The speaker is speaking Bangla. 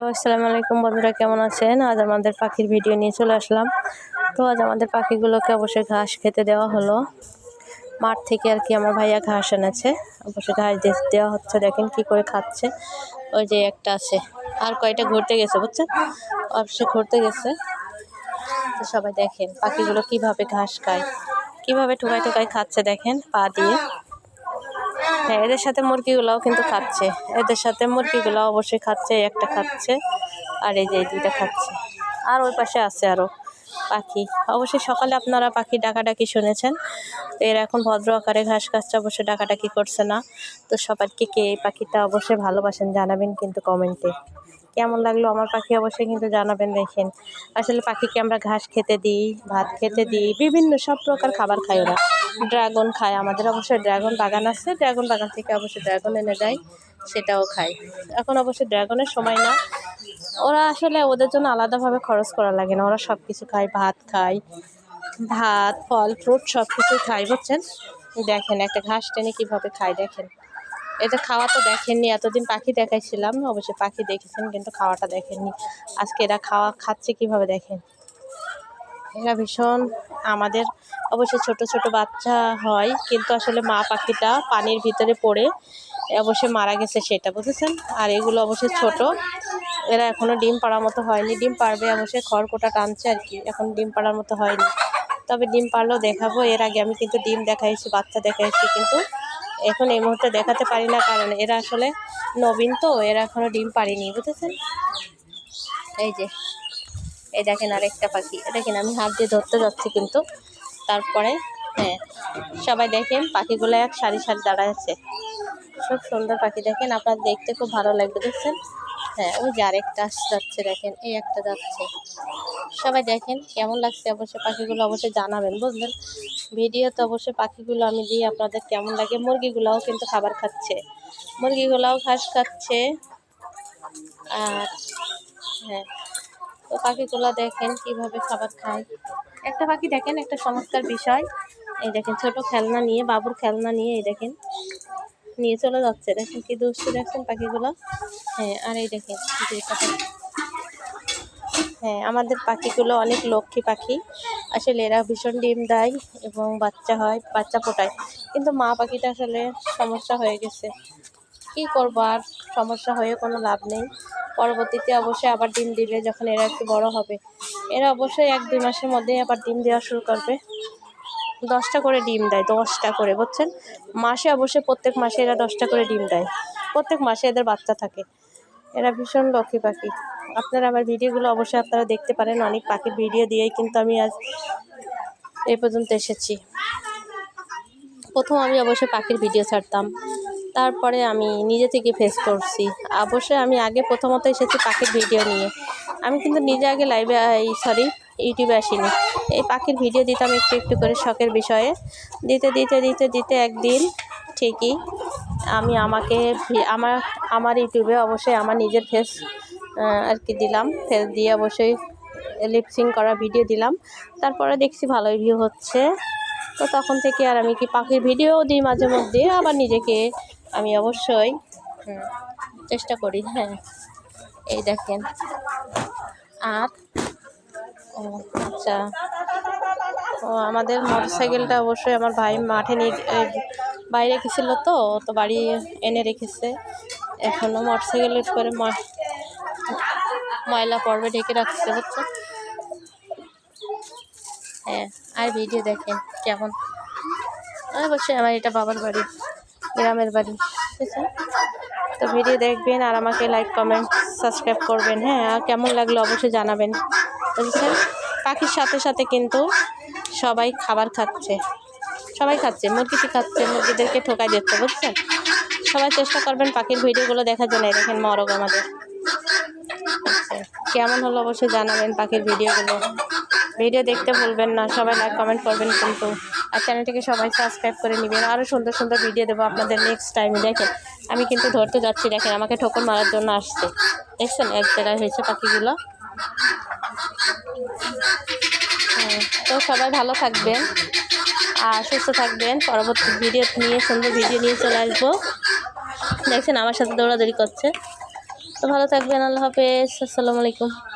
আসসালামু আলাইকুম বন্ধুরা, কেমন আছেন? আজ আমাদের পাখির ভিডিও নিয়ে চলে আসলাম। তো আজ আমাদের পাখিগুলোকে অবশ্যই ঘাস খেতে দেওয়া হলো মাঠ থেকে আর কি। আমার ভাইয়া ঘাস এনেছে, অবশ্যই ঘাস দেওয়া হচ্ছে। দেখেন কি করে খাচ্ছে। ওই যে একটা আছে, আর কয়টা ঘুরতে গেছে বুঝছেন, অবশ্যই ঘুরতে গেছে। তো সবাই দেখেন পাখিগুলো কিভাবে ঘাস খায়, কিভাবে ঠোকায় ঠোকায় খাচ্ছে দেখেন পা দিয়ে। হ্যাঁ, এদের সাথে মুরগিগুলাও কিন্তু খাচ্ছে, এদের সাথে মুরগিগুলাও অবশ্যই খাচ্ছে। একটা খাচ্ছে আর এই যে এই দুইটা খাচ্ছে, আর ওই পাশে আছে আরও পাখি। অবশ্যই সকালে আপনারা পাখি ডাকাডাকি শুনেছেন। তো এরা এখন ভদ্র আকারে ঘাস খাচ্ছে, অবশ্যই ডাকাডাকি করছে না। তো সবাইকে কে এই পাখিটা অবশ্যই ভালোবাসেন জানাবেন কিন্তু কমেন্টে। কেমন লাগলো আমার পাখি অবশ্যই কিন্তু জানাবেন। দেখেন আসলে পাখিকে আমরা ঘাস খেতে দিই, ভাত খেতে দিই, বিভিন্ন সব প্রকার খাবার খাই ওরা। ড্রাগন খায়, আমাদের অবশ্যই ড্রাগন বাগান আছে, ড্রাগন বাগান থেকে অবশ্যই ড্রাগন এনে দেয়, সেটাও খায়। এখন অবশ্যই ড্রাগনের সময় না, ওরা আসলে ওদের জন্য আলাদাভাবে খরচ করা লাগে না, ওরা সব কিছু খায়। ভাত খায়, ভাত ফল ফ্রুট সব কিছু খায় বুঝছেন। দেখেন একটা ঘাস টেনে কীভাবে খায় দেখেন। এটা খাওয়া তো দেখেননি, এতদিন পাখি দেখাইছিলাম, অবশ্যই পাখি দেখেছেন কিন্তু খাওয়াটা দেখেননি। আজকে এরা খাচ্ছে কিভাবে দেখেন। এরা ভীষণ আমাদের অবশ্যই ছোট ছোট বাচ্চা হয়, কিন্তু আসলে মা পাখিটা পানির ভিতরে পড়ে অবশ্যই মারা গেছে, সেটা বুঝেছেন। আর এগুলো অবশ্যই ছোট, এরা এখনও ডিম পাড়ার মতো হয়নি। ডিম পারবে অবশ্যই, খড়কোটা টানছে আর কি, এখন ডিম পাড়ার মতো হয়নি। তবে ডিম পারলেও দেখাবো। এর আগে আমি কিন্তু ডিম দেখাইছি, বাচ্চা দেখাইছি, কিন্তু এখন এই মুহূর্তে দেখাতে পারি না, কারণ এরা আসলে নবীন, তো এরা এখনো ডিম পারেনি বুঝেছেন। এই যে এই দেখেন আরেকটা পাখি, দেখেন আমি হাত দিয়ে ধরতে যাচ্ছি কিন্তু তারপরে। হ্যাঁ, সবাই দেখেন পাখিগুলো এক সারি সারি দাঁড়ায় আছে, খুব সুন্দর পাখি। দেখেন আপনার দেখতে খুব ভালো লাগবে দেখছেন। হ্যাঁ, ওই যে আরেকটা যাচ্ছে দেখেন, এই একটা যাচ্ছে। সবাই দেখেন কেমন লাগছে অবশ্যই পাখিগুলো অবশ্যই জানাবেন বুঝলেন। ভিডিওতে অবশ্যই পাখিগুলো আমি দিই, আপনাদের কেমন লাগে। মুরগিগুলাও কিন্তু খাবার খাচ্ছে, মুরগিগুলাও ঘাস খাচ্ছে। আর হ্যাঁ, তো পাখিগুলো দেখেন কিভাবে খাবার খায়। একটা পাখি দেখেন একটা চমৎকার বিষয়, এই দেখেন ছোট খেলনা নিয়ে, বাবুর খেলনা নিয়ে এই দেখেন নিয়ে চলে যাচ্ছে। দেখেন কি দুষ্টু দেখছেন পাখিগুলো। হ্যাঁ, আর এই দেখেন হ্যাঁ, আমাদের পাখিগুলো অনেক লক্ষ্মী পাখি। আসলে এরা ভীষণ ডিম দেয় এবং বাচ্চা হয়, বাচ্চা ফোটায়, কিন্তু মা পাখিটা আসলে সমস্যা হয়ে গেছে। কি করবো আর, সমস্যা হয়ে কোনো লাভ নেই। পরবর্তীতে অবশ্যই আবার ডিম দিলে, যখন এরা একটু বড় হবে, এরা অবশ্যই 1-2 মাসের মধ্যেই আবার ডিম দেওয়া শুরু করবে। 10টা করে ডিম দেয়, 10টা করে বুঝছেন। মাসে অবশ্যই প্রত্যেক মাসে এরা 10টা করে ডিম দেয়, প্রত্যেক মাসে এদের বাচ্চা থাকে। এরা ভীষণ লক্ষ্মী পাখি। আপনারা আমার ভিডিওগুলো অবশ্যই আপনারা দেখতে পারেন, অনেক পাখির ভিডিও দিয়েই কিন্তু আমি আজ এই পর্যন্ত এসেছি। প্রথম আমি অবশ্যই পাখির ভিডিও ছাড়তাম, তারপরে আমি নিজে থেকে ফেস করছি। অবশ্যই আমি আগে প্রথমত এসেছি পাখির ভিডিও নিয়ে, আমি কিন্তু নিজে আগে লাইভে ইউটিউবে আসিনি। এই পাখির ভিডিও দিতাম একটু একটু করে শখের বিষয়ে, দিতে দিতে দিতে দিতে একদিন ঠিকই আমি আমার ইউটিউবে অবশ্যই আমার নিজের ফেস আর কি দিলাম, ফেস দিয়ে অবশ্যই লিপসিং করা ভিডিও দিলাম। তারপরে দেখছি ভালোই ভিউ হচ্ছে, তো তখন থেকে আর আমি কি পাখির ভিডিও দিই মাঝে মধ্যে, আবার নিজেকে আমি অবশ্যই চেষ্টা করি। হ্যাঁ, এই দেখেন। আর আচ্ছা, আমাদের মোটরসাইকেলটা অবশ্যই আমার ভাই মাঠে নিয়ে বাইরে গেছিলো, তো বাড়ি এনে রেখেছে। এখনও মোটরসাইকেলের করে ময়লা পর্বে ঢেকে রাখছে বুঝছো। হ্যাঁ, আর ভিডিও দেখেন কেমন। অবশ্যই আমার এটা বাবার বাড়ি, গ্রামের বাড়ি, ঠিক আছে। তো ভিডিও দেখবেন আর আমাকে লাইক কমেন্ট সাবস্ক্রাইব করবেন। হ্যাঁ, আর কেমন লাগলো অবশ্যই জানাবেন বুঝছেন। পাখির সাথে সাথে কিন্তু সবাই খাবার খাচ্ছে, সবাই খাচ্ছে, মুরগিটি খাচ্ছে, মুরগিদেরকে ঠোকাই দিচ্ছে বুঝছেন। সবাই চেষ্টা করবেন পাখির ভিডিওগুলো দেখার জন্য। দেখেন মরগ আমাদের। আচ্ছা, কেমন হলো অবশ্যই জানাবেন পাখির ভিডিওগুলো। ভিডিও দেখতে ভুলবেন না, সবাই লাইক কমেন্ট করবেন কিন্তু, আর চ্যানেলটিকে সবাই সাবস্ক্রাইব করে নেবেন। আরও সুন্দর সুন্দর ভিডিও দেবো আপনাদের নেক্সট টাইমে। দেখেন আমি কিন্তু ধরতে যাচ্ছি, দেখেন আমাকে ঠোকর মারার জন্য আসছে, দেখছেন এক জায়গায় হয়েছে পাখিগুলো। তো সবাই ভালো থাকবেন আর সুস্থ থাকবেন। পরবর্তী ভিডিও নিয়ে, সুন্দর ভিডিও নিয়ে চলে আসবো। দেখছেন আমার সাথে দৌড়াদৌড়ি করছে। তো ভালো থাকবেন, আল্লাহ হাফেজ, আসসালামু আলাইকুম।